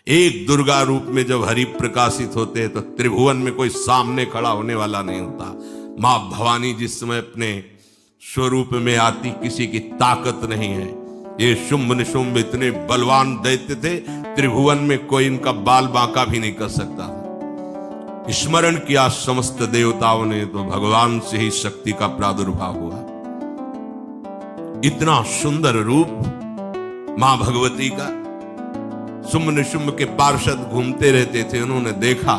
एक दुर्गा रूप में जब हरि प्रकाशित होते हैं तो त्रिभुवन में कोई सामने खड़ा होने वाला नहीं होता। मां भवानी जिस समय अपने स्वरूप में आती, किसी की ताकत नहीं है। ये शुंभ निशुंभ इतने बलवान दैत्य थे, त्रिभुवन में कोई इनका बाल बांका भी नहीं कर सकता। स्मरण किया समस्त देवताओं ने तो भगवान से ही शक्ति का प्रादुर्भाव हुआ। इतना सुंदर रूप मां भगवती का। शुंभ निशुंभ के पार्षद घूमते रहते थे, उन्होंने देखा,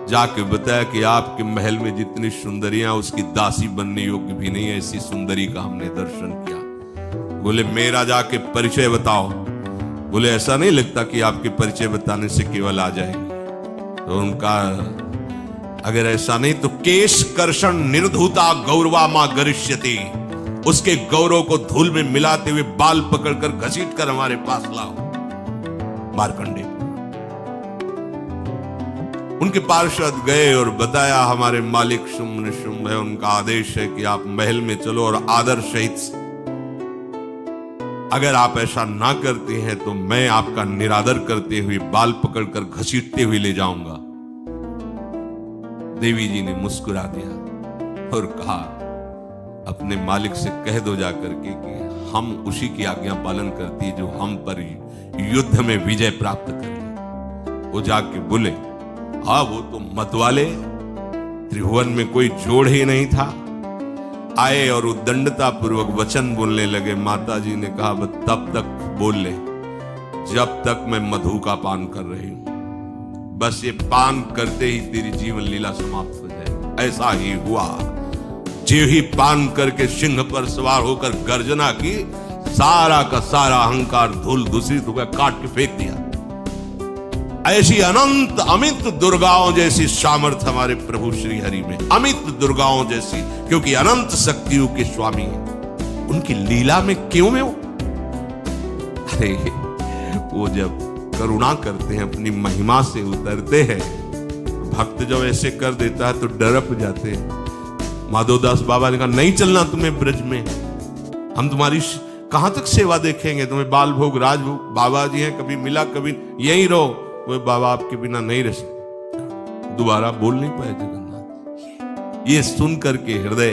जाके बताया कि आपके महल में जितनी सुंदरियां उसकी दासी बनने योग्य भी नहीं है, ऐसी सुंदरी का हमने दर्शन किया। बोले मेरा जाके परिचय बताओ। बोले ऐसा नहीं लगता कि आपके परिचय बताने से केवल आ जाएंगे। तो उनका अगर ऐसा नहीं तो केश कर्षण निर्धूता गौरवा मां गरिष्यति, उसके गौरव को धूल में मिलाते हुए बाल पकड़कर घसीट कर हमारे पास लाओ। मार्कंडे उनके पार्षद गए और बताया हमारे मालिक शुंभ निशुंभ है, उनका आदेश है कि आप महल में चलो और आदर सहित, अगर आप ऐसा ना करते हैं तो मैं आपका निरादर करते हुए बाल पकड़कर घसीटते हुए ले जाऊंगा। देवी जी ने मुस्कुरा दिया और कहा अपने मालिक से कह दो जाकर के कि हम उसी की आज्ञा पालन करती है जो हम पर युद्ध में विजय प्राप्त करे। वो जाके बोले हाँ वो तो मतवाले, त्रिभुवन में कोई जोड़ ही नहीं था। आए और उद्दंडता पूर्वक वचन बोलने लगे। माता जी ने कहा बस तब तक बोल ले जब तक मैं मधु का पान कर रही हूं, बस ये पान करते ही तेरी जीवन लीला समाप्त हो जाएगी। ऐसा ही हुआ। जो ही पान करके सिंह पर सवार होकर गर्जना की, सारा का सारा अहंकार धूल दूषित हो गया, काट के फेंक दिया। ऐसी अनंत अमित दुर्गाओं जैसी सामर्थ्य हमारे प्रभु श्री हरि में, अमित दुर्गाओं जैसी, क्योंकि अनंत शक्तियों के स्वामी हैं। उनकी लीला में क्यों में हो? अरे वो जब करुणा करते हैं, अपनी महिमा से उतरते हैं, भक्त जब ऐसे कर देता है तो डरप जाते हैं। माधवदास बाबा ने कहा नहीं चलना तुम्हें ब्रज में, हम तुम्हारी कहां तक सेवा देखेंगे, तुम्हें बाल भोग राजभोग। बाबा जी हैं, कभी मिला कभी यहीं रहो। वो बाबा आपके बिना नहीं रह सकते। दोबारा बोल नहीं पाए जगन्नाथ। ये सुन करके हृदय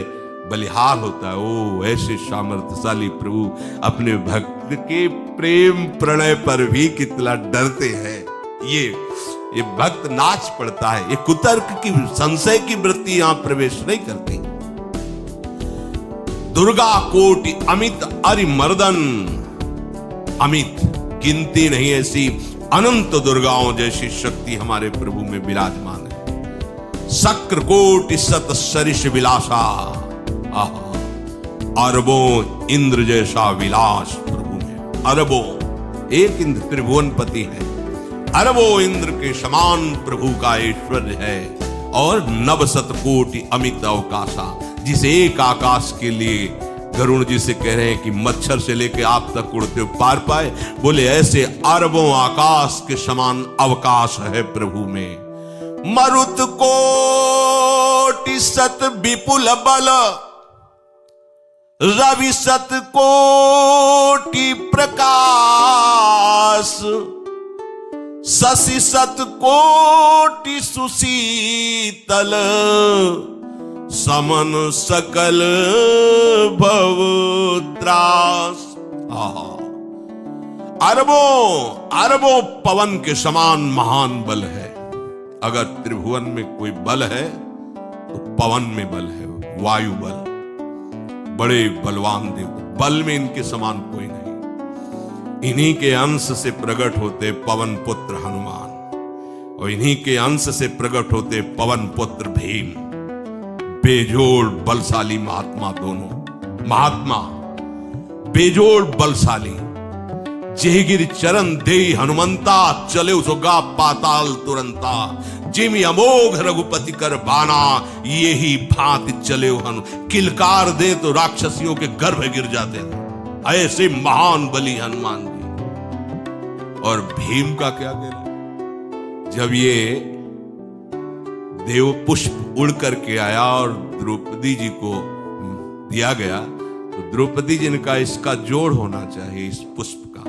बलिहार होता है। ओ ऐसे सामर्थ्यशाली प्रभु अपने भक्त के प्रेम प्रणय पर भी कितना डरते हैं। ये भक्त नाच पड़ता है। ये कुतर्क की संशय की वृत्ति यहां प्रवेश नहीं करती। दुर्गा कोटि अमित अरिमर्दन, अमित गिनती नहीं ऐसी अनंत दुर्गाओं जैसी शक्ति हमारे प्रभु में विराजमान है। शक्र कोटि सत सरिष विलासा, अरबों इंद्र जैसा विलास प्रभु में। अरबों, एक इंद्र त्रिभुवनपति है, अरबों इंद्र के समान प्रभु का ऐश्वर्य है। और नव शत कोटि अमित अवकाशा, जिसे एक आकाश के लिए गरुण जी से कह रहे हैं कि मच्छर से लेके आप तक उड़ते हो पार पाए। बोले ऐसे अरबों आकाश के समान अवकाश है प्रभु में। मरुत कोटि सत विपुल बल, रवि सत कोटि प्रकाश, शशि सत कोटि सुशीतल, समन सकल भव त्रास। अरबों पवन के समान महान बल है। अगर त्रिभुवन में कोई बल है तो पवन में बल है, वायु बल। बड़े बलवान देव, बल में इनके समान कोई नहीं। इन्हीं के अंश से प्रकट होते पवन पुत्र हनुमान, और इन्हीं के अंश से प्रकट होते पवन पुत्र भीम। बेजोड़ बलशाली महात्मा, दोनों महात्मा बेजोड़ बलशाली। जेगिर चरण दे हनुमंता, चले उसोगा पाताल तुरंता। जिमि अमोघ रघुपति कर बाना, यही भांति चले हनु। किलकार दे तो राक्षसियों के गर्भ गिर जाते थे। ऐसे महान बली हनुमान जी। और भीम का क्या कहना, जब ये देव पुष्प उड़ करके आया और द्रौपदी जी को दिया गया, तो द्रौपदी जी ने कहा इसका जोड़ होना चाहिए, इस पुष्प का।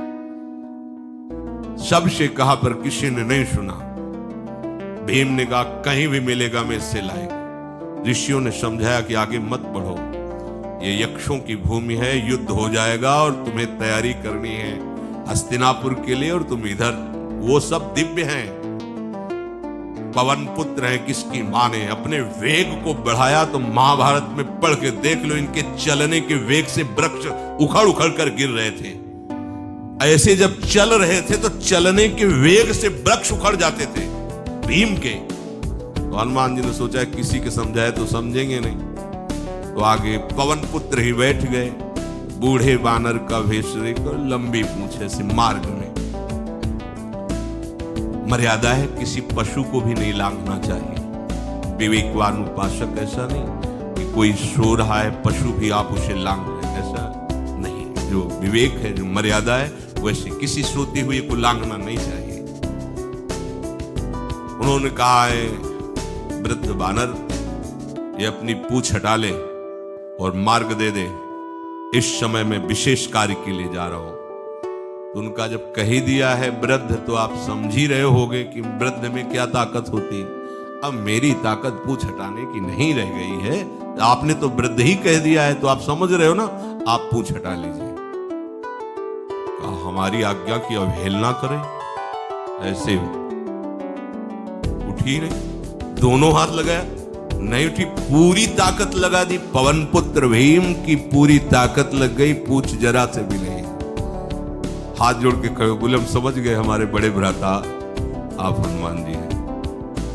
सबसे कहा पर किसी ने नहीं सुना। भीम ने कहा कहीं भी मिलेगा मैं इससे लाएगा। ऋषियों ने समझाया कि आगे मत बढ़ो, ये यक्षों की भूमि है, युद्ध हो जाएगा और तुम्हें तैयारी करनी है हस्तिनापुर के लिए, और तुम इधर, वो सब दिव्य हैं, पवन पुत्र हैं, किसकी माने। अपने वेग को बढ़ाया तो महाभारत में पढ़ के देख लो, इनके चलने के वेग से वृक्ष उखड़ उखड़ कर गिर रहे थे। ऐसे जब चल रहे थे तो चलने के वेग से वृक्ष उखड़ जाते थे भीम के। तो हनुमान जी ने सोचा किसी के समझाए तो समझेंगे नहीं, तो आगे पवन पुत्र ही बैठ गए, बूढ़े बानर का भेष लेकर, लंबी पूंछे से। मार्ग में मर्यादा है, किसी पशु को भी नहीं लांघना चाहिए। विवेकवान उपासक ऐसा नहीं कि कोई सो रहा है पशु भी आप उसे लांघ लें, ऐसा नहीं। जो विवेक है, जो मर्यादा है, वैसे किसी सोते हुए को लांघना नहीं चाहिए। उन्होंने कहा है वृद्ध बानर ये अपनी पूंछ हटा ले और मार्ग दे दे, इस समय मैं विशेष कार्य के लिए जा रहा हूं। तो उनका जब कही दिया है वृद्ध, तो आप समझ ही रहे होगे कि वृद्ध में क्या ताकत होती। अब मेरी ताकत पूंछ हटाने की नहीं रह गई है, आपने तो वृद्ध ही कह दिया है, तो आप समझ रहे हो ना, आप पूंछ हटा लीजिए। हमारी आज्ञा की अवहेलना करें, ऐसे उठी नहीं, दोनों हाथ लगाया, नहीं उठी, पूरी ताकत लगा दी। पवन पुत्र भीम की पूरी ताकत लग गई, पूछ जरा से भी नहीं। हाथ जोड़ के कहे, बोले हम समझ गए हमारे बड़े भ्राता आप हनुमान जी हैं,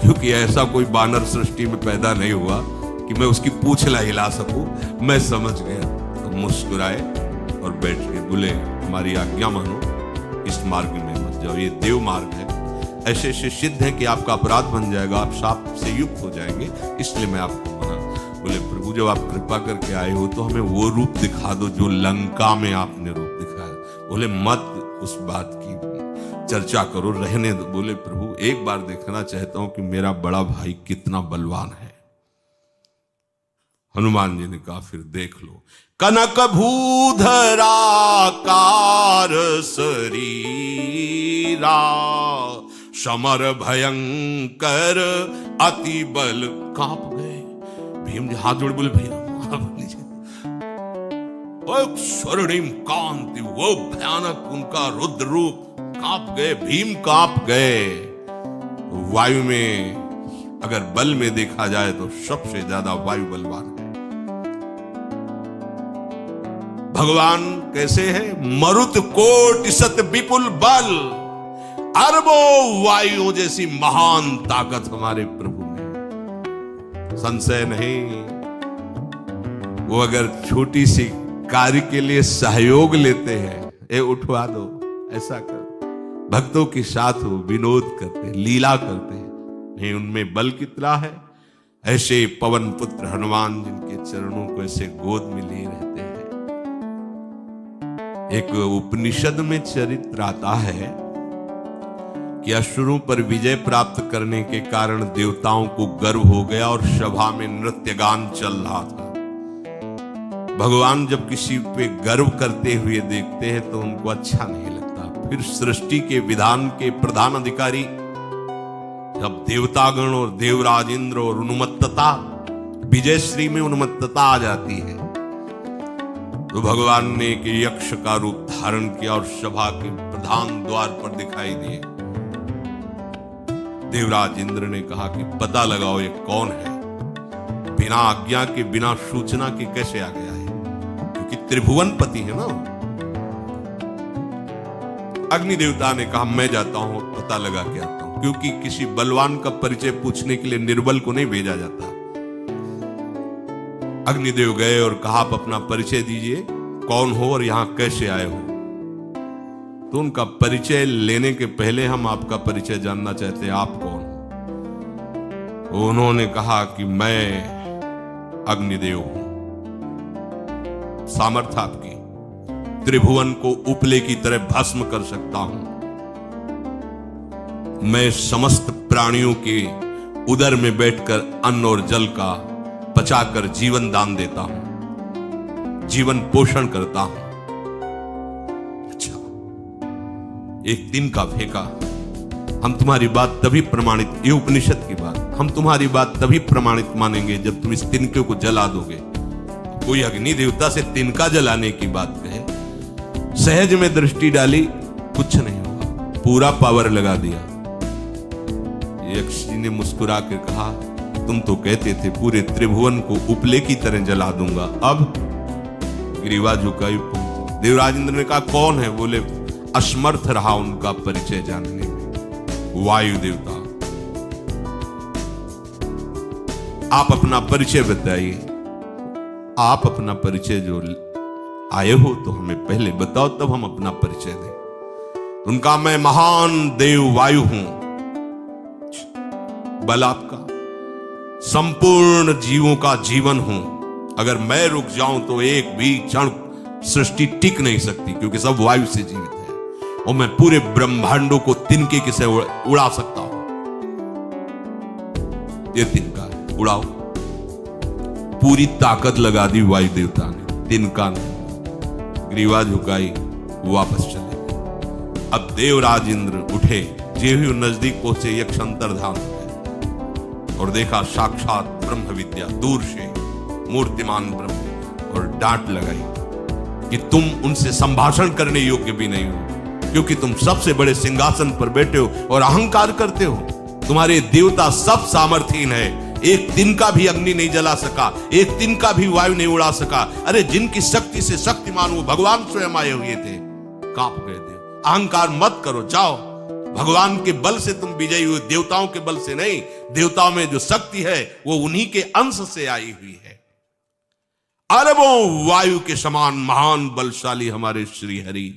क्योंकि ऐसा कोई बानर सृष्टि में पैदा नहीं हुआ कि मैं उसकी पूंछ ला हिला सकूं, मैं समझ गया। तो मुस्कुराए और बैठ गए। बोले हमारी आज्ञा मानो, इस मार्ग में मत जाओ, ये देव मार्ग है, ऐसे ऐसे सिद्ध है कि आपका अपराध बन जाएगा, आप शाप से युक्त हो जाएंगे, इसलिए मैं आपको मना। बोले प्रभु जब आप कृपा करके आए हो तो हमें वो रूप दिखा दो जो लंका में आपने रूप दिखाया। बोले मत उस बात की चर्चा करो, रहने दो। बोले प्रभु एक बार देखना चाहता हूं कि मेरा बड़ा भाई कितना बलवान है। हनुमान जी ने कहा फिर देख लो। कनक भूधराकार शरीरा, समर भयंकर अति बल। कांप गए भीम जी, हाथ जोड़ बोले भैया स्वर्णिम कांति, वो भयानक उनका रुद्र रूप, कांप गए भीम, कांप गए। वायु में अगर बल में देखा जाए तो सबसे ज्यादा वायु बलवान है। भगवान कैसे है? मरुत कोटि सत विपुल बल, अरबों वायुओं जैसी महान ताकत हमारे प्रभु में, संशय नहीं। वो अगर छोटी सी कार्य के लिए सहयोग लेते हैं, ए उठवा दो, ऐसा कर, भक्तों के साथ वो विनोद करते, लीला करते हैं, नहीं उनमें बल कितना है। ऐसे पवन पुत्र हनुमान जिनके चरणों को ऐसे गोद में लिए रहते हैं। एक उपनिषद में चरित्र आता है कि असुरों पर विजय प्राप्त करने के कारण देवताओं को गर्व हो गया और सभा में नृत्य गान चल रहा था। भगवान जब किसी पे गर्व करते हुए देखते हैं तो उनको अच्छा नहीं लगता। फिर सृष्टि के विधान के प्रधान अधिकारी जब देवतागण और देवराज इंद्र और उन्मत्तता, विजयश्री में उन्मत्तता आ जाती है, तो भगवान ने एक यक्ष का रूप धारण किया और सभा के प्रधान द्वार पर दिखाई दिए। देवराज इंद्र ने कहा कि पता लगाओ ये कौन है, बिना आज्ञा के, बिना सूचना के कैसे आ गया है, क्योंकि त्रिभुवन पति है ना। अग्नि देवता ने कहा मैं जाता हूं, पता लगा के आता हूं, क्योंकि किसी बलवान का परिचय पूछने के लिए निर्बल को नहीं भेजा जाता। अग्निदेव गए और कहा आप अपना परिचय दीजिए, कौन हो और यहां कैसे आए हो। तो उनका परिचय लेने के पहले हम आपका परिचय जानना चाहते हैं, आप कौन हो। उन्होंने कहा कि मैं अग्निदेव हूं, सामर्थ्य आपकी, त्रिभुवन को उपले की तरह भस्म कर सकता हूं। मैं समस्त प्राणियों के उदर में बैठकर अन्न और जल का पचाकर जीवन दान देता हूं, जीवन पोषण करता हूं। अच्छा, एक तिनका फेंका, हम तुम्हारी बात तभी प्रमाणित, ये उपनिषद की बात, हम तुम्हारी बात तभी प्रमाणित मानेंगे जब तुम इस तिनके को जला दोगे। कोई अग्नि देवता से तिनका जलाने की बात कहे, सहज में दृष्टि डाली, कुछ नहीं हुआ, पूरा पावर लगा दिया। यक्ष जी ने मुस्कुरा कर कहा, तुम तो कहते थे पूरे त्रिभुवन को उपले की तरह जला दूंगा, अब ग्रीवा झुकाई। देवराज इंद्र ने कहा कौन है? बोले असमर्थ रहा उनका परिचय जानने में, वायु देवता। आप अपना परिचय बताइए, आप अपना परिचय जो आए हो तो हमें पहले बताओ, तब हम अपना परिचय दें। उनका मैं महान देव वायु हूं, बल आपका, संपूर्ण जीवों का जीवन हूं। अगर मैं रुक जाऊं तो एक भी क्षण सृष्टि टिक नहीं सकती, क्योंकि सब वायु से जीवित है, और मैं पूरे ब्रह्मांडों को तिनके से उड़ा सकता हूं। ये तिनका है, उड़ाओ। पूरी ताकत लगा दी वायु देवता ने, तिनका ने, ग्रीवा झुकाई, वापस चले गए। अब देवराज इंद्र उठे, जे हुए नजदीक पहुंचे, यक्ष अंतर्धान हो गए और देखा साक्षात ब्रह्म विद्या दूर से मूर्तिमान ब्रह्म, और डांट लगाई कि तुम उनसे संभाषण करने योग्य भी नहीं हो, क्योंकि तुम सबसे बड़े सिंहासन पर बैठे हो और अहंकार करते हो। तुम्हारे देवता सब सामर्थ्यहीन है, एक तिनका भी अग्नि नहीं जला सका, एक तिनका भी वायु नहीं उड़ा सका। अरे जिनकी शक्ति से शक्तिमान वो भगवान स्वयं आए हुए थे, कांप गए थे। अहंकार मत करो, जाओ, भगवान के बल से तुम विजयी हुए, देवताओं के बल से नहीं। देवताओं में जो शक्ति है वो उन्हीं के अंश से आई हुई है। अरबों वायु के समान महान बलशाली हमारे श्री हरि